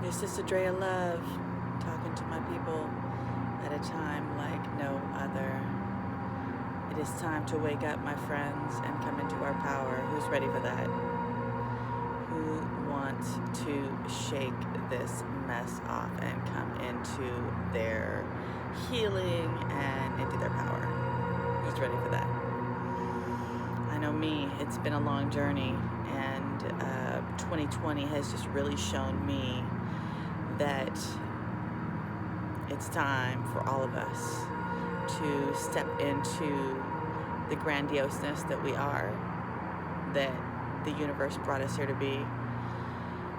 Your sister Drayalove, talking to my people at a time like no other. It is time to wake up, my friends, and come into our power. Who's ready for that? Who wants to shake this mess off and come into their healing and into their power? Who's ready for that? I know me, it's been a long journey, and 2020 has just really shown me that it's time for all of us to step into the grandioseness that we are, that the universe brought us here to be,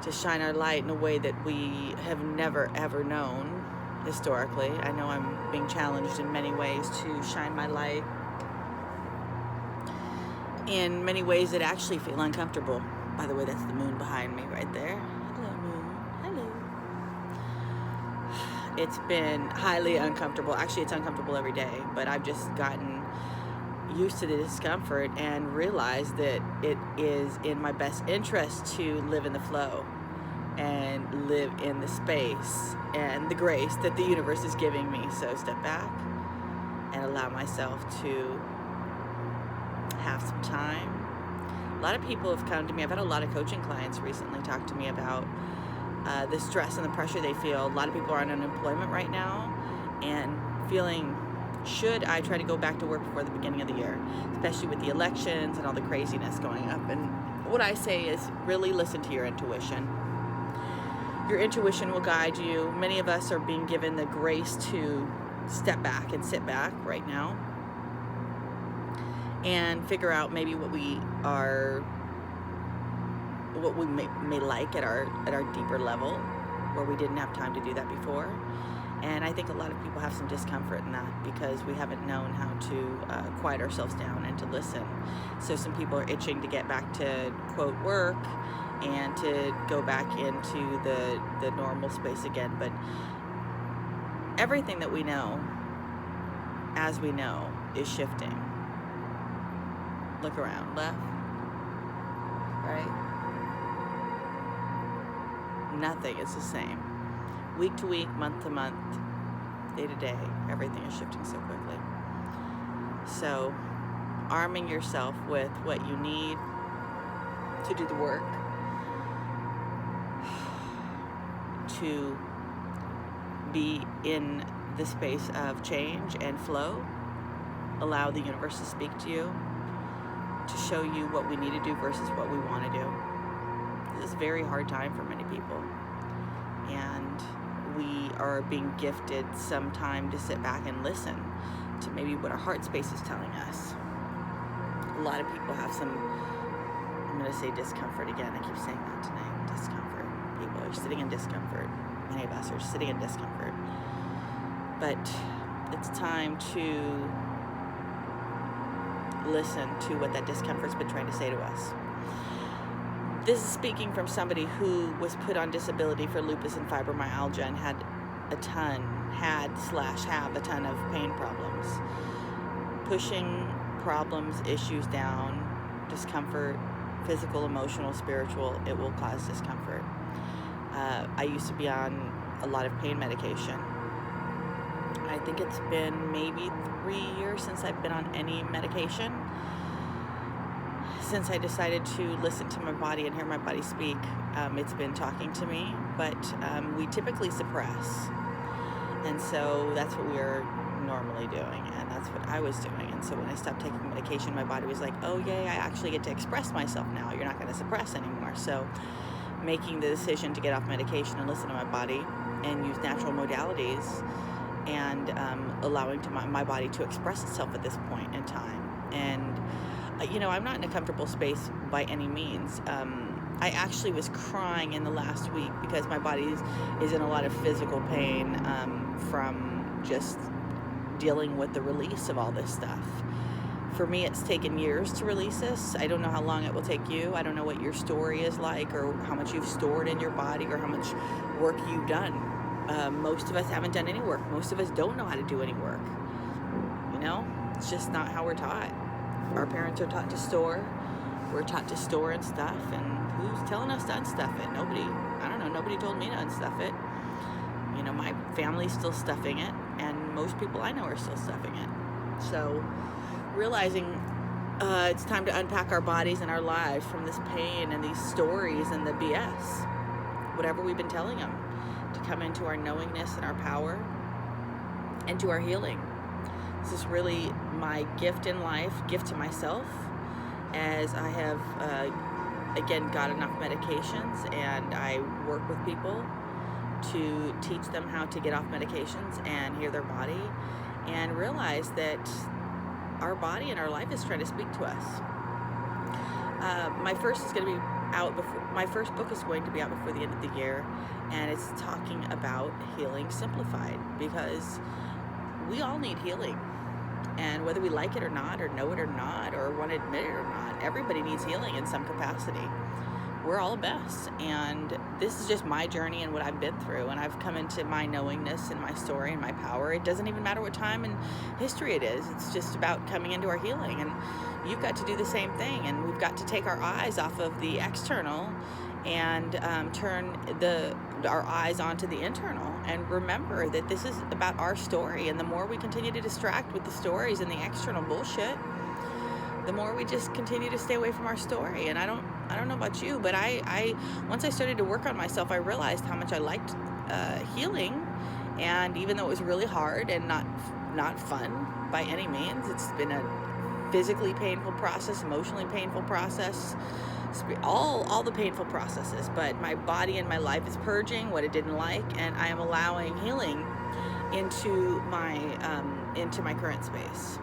to shine our light in a way that we have never ever known historically. I know I'm being challenged in many ways to shine my light in many ways that actually feel uncomfortable. By the way, that's the moon behind me right there. Hello, moon. Hello. It's been highly uncomfortable. Actually, it's uncomfortable every day, but I've just gotten used to the discomfort and realized that it is in my best interest to live in the flow and live in the space and the grace that the universe is giving me. So step back and allow myself to have some time. A lot of people have come to me. I've had a lot of coaching clients recently talk to me about the stress and the pressure they feel. A lot of people are on unemployment right now and feeling, should I try to go back to work before the beginning of the year, especially with the elections and all the craziness going up. And what I say is really listen to your intuition. Your intuition will guide you. Many of us are being given the grace to step back and sit back right now and figure out maybe what we may like at our deeper level, where we didn't have time to do that before. And I think a lot of people have some discomfort in that because we haven't known how to quiet ourselves down and to listen. So some people are itching to get back to, quote, work and to go back into the normal space again. But everything that we know, as we know, is shifting. Look around, left, right? Nothing is the same. Week to week, month to month, day to day, everything is shifting so quickly. So, arming yourself with what you need to do the work, to be in the space of change and flow, allow the universe to speak to you, to show you what we need to do versus what we want to do. This is a very hard time for many people, and we are being gifted some time to sit back and listen to maybe what our heart space is telling us. A lot of people have some, I'm going to say discomfort again. I keep saying that tonight. Discomfort. People are sitting in discomfort. Many of us are sitting in discomfort. But it's time to listen to what that discomfort's been trying to say to us. This is speaking from somebody who was put on disability for lupus and fibromyalgia and have a ton of pain problems. Pushing problems, issues down, discomfort, physical, emotional, spiritual, it will cause discomfort. I used to be on a lot of pain medication. I think it's been maybe 3 years since I've been on any medication. Since I decided to listen to my body and hear my body speak, it's been talking to me, but we typically suppress. And so that's what we are normally doing, and that's what I was doing. And so when I stopped taking medication, my body was like, oh yay, I actually get to express myself now. You're not going to suppress anymore. So making the decision to get off medication and listen to my body and use natural modalities and allowing to my body to express itself at this point in time. And I'm not in a comfortable space by any means. I actually was crying in the last week because my body is in a lot of physical pain from just dealing with the release of all this stuff. For me, it's taken years to release this. I don't know how long it will take you. I don't know what your story is like or how much you've stored in your body or how much work you've done. Most of us haven't done any work. Most of us don't know how to do any work. It's just not how we're taught. Our parents are taught to store. We're taught to store and stuff. And who's telling us to unstuff it? Nobody. I don't know. Nobody told me to unstuff it. You know, my family's still stuffing it, and most people I know are still stuffing it. So realizing it's time to unpack our bodies and our lives from this pain and these stories and the BS, whatever we've been telling them, to come into our knowingness and our power and to our healing. This is really my gift in life, gift to myself, as I have, again, got enough medications, and I work with people to teach them how to get off medications and hear their body and realize that our body and our life is trying to speak to us. My first book is going to be out before the end of the year, and it's talking about healing simplified, because we all need healing. And whether we like it or not, or know it or not, or want to admit it or not, everybody needs healing in some capacity. We're all a mess, and this is just my journey and what I've been through, and I've come into my knowingness and my story and my power. It doesn't even matter what time in history it is. It's just about coming into our healing, and you've got to do the same thing, and we've got to take our eyes off of the external and turn our eyes onto the internal, and remember that this is about our story. And the more we continue to distract with the stories and the external bullshit, the more we just continue to stay away from our story. And I don't know about you, but I once I started to work on myself, I realized how much I liked healing. And even though it was really hard and not fun by any means, it's been a physically painful process, emotionally painful process, all the painful processes, but my body and my life is purging what it didn't like, and I am allowing healing into my current space.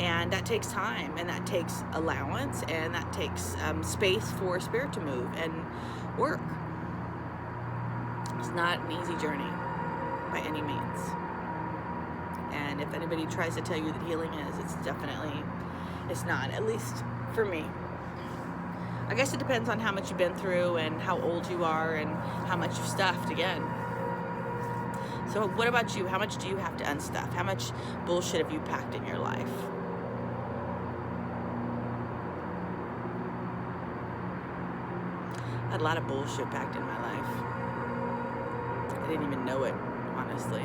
And that takes time, and that takes allowance, and that takes space for spirit to move and work. It's not an easy journey by any means. And if anybody tries to tell you that healing is, it's not, at least for me. I guess it depends on how much you've been through and how old you are and how much you've stuffed again. So what about you? How much do you have to unstuff? How much bullshit have you packed in your life? I had a lot of bullshit packed in my life. I didn't even know it, honestly.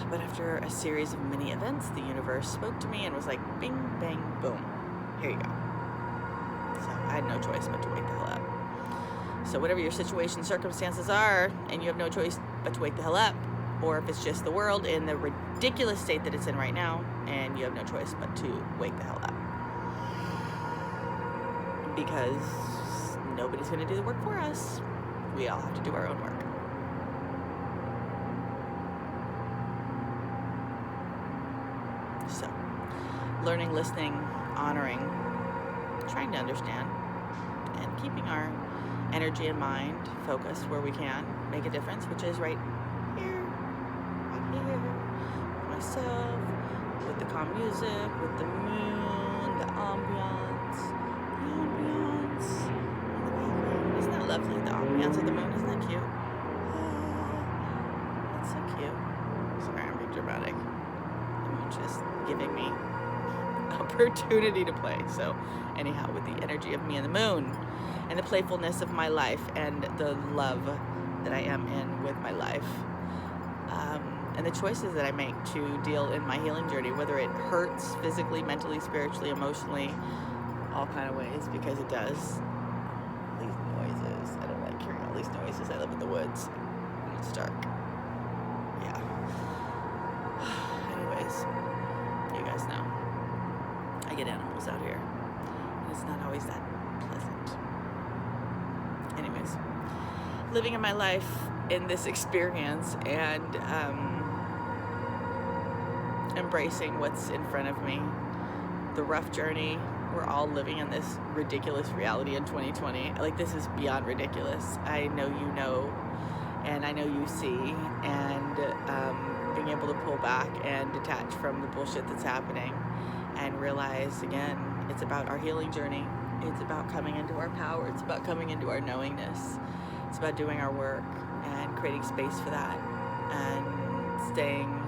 But after a series of mini events, the universe spoke to me and was like, bing, bang, boom. Here you go. So I had no choice but to wake the hell up. So whatever your situation, circumstances are, and you have no choice but to wake the hell up, or if it's just the world in the ridiculous state that it's in right now, and you have no choice but to wake the hell up. Because nobody's going to do the work for us. We all have to do our own work. So, learning, listening, honoring, trying to understand, and keeping our energy and mind focused where we can make a difference, which is right here, with myself, with the calm music, with the moon, the ambiance in the background. Isn't that lovely? The ambiance of the moon, isn't that cute? That's so cute. Sorry, I'm being dramatic. Just giving me opportunity to play. So anyhow, with the energy of me and the moon and the playfulness of my life and the love that I am in with my life, and the choices that I make to deal in my healing journey, whether it hurts physically, mentally, spiritually, emotionally, all kind of ways, because it does. These noises, I don't like hearing all these noises. I live in the woods and it's dark. Yeah. Anyways, you guys know I get animals out here, and it's not always that pleasant. Anyways, living in my life in this experience and embracing what's in front of me, the rough journey. We're all living in this ridiculous reality in 2020. Like, this is beyond ridiculous. I know you know, and I know you see, and being able to pull back and detach from the bullshit that's happening and realize, again, it's about our healing journey. It's about coming into our power. It's about coming into our knowingness. It's about doing our work and creating space for that and staying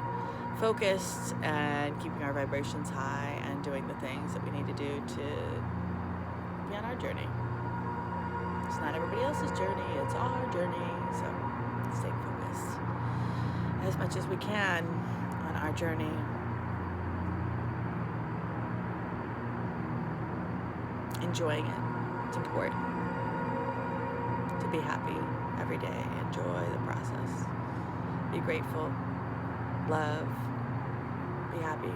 focused and keeping our vibrations high and doing the things that we need to do to be on our journey. not everybody else's journey, it's our journey. So stay focused as much as we can on our journey. Enjoying it. It's important to be happy every day. Enjoy the process. Be grateful. Love. Be happy.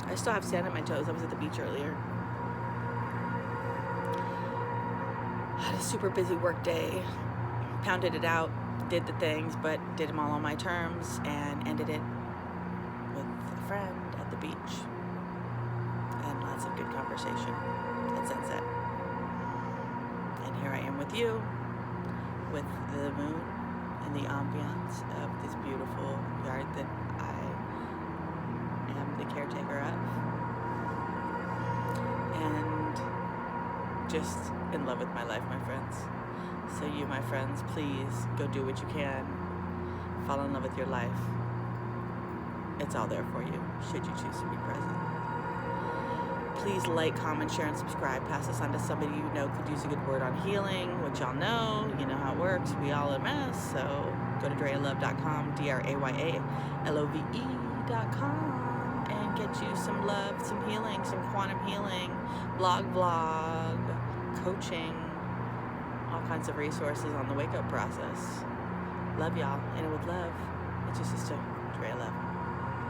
I still have sand on my toes. I was at the beach earlier. Had a super busy work day. Pounded it out. Did the things, but did them all on my terms, and ended it with a friend at the beach. And lots of good conversation at sunset. And here I am with you, with the moon and the ambiance of this beautiful yard that I am the caretaker of. And just in love with my life, my friends. So you, my friends, please go do what you can. Fall in love with your life. It's all there for you, should you choose to be present. Please like, comment, share, and subscribe. Pass this on to somebody you know could use a good word on healing, which y'all know. You know how it works. We all a mess. So go to Drayalove.com, Drayalove.com, and get you some love, some healing, some quantum healing, vlog, coaching, all kinds of resources on the wake-up process. Love y'all. And with love, it's your sister, Drayalove.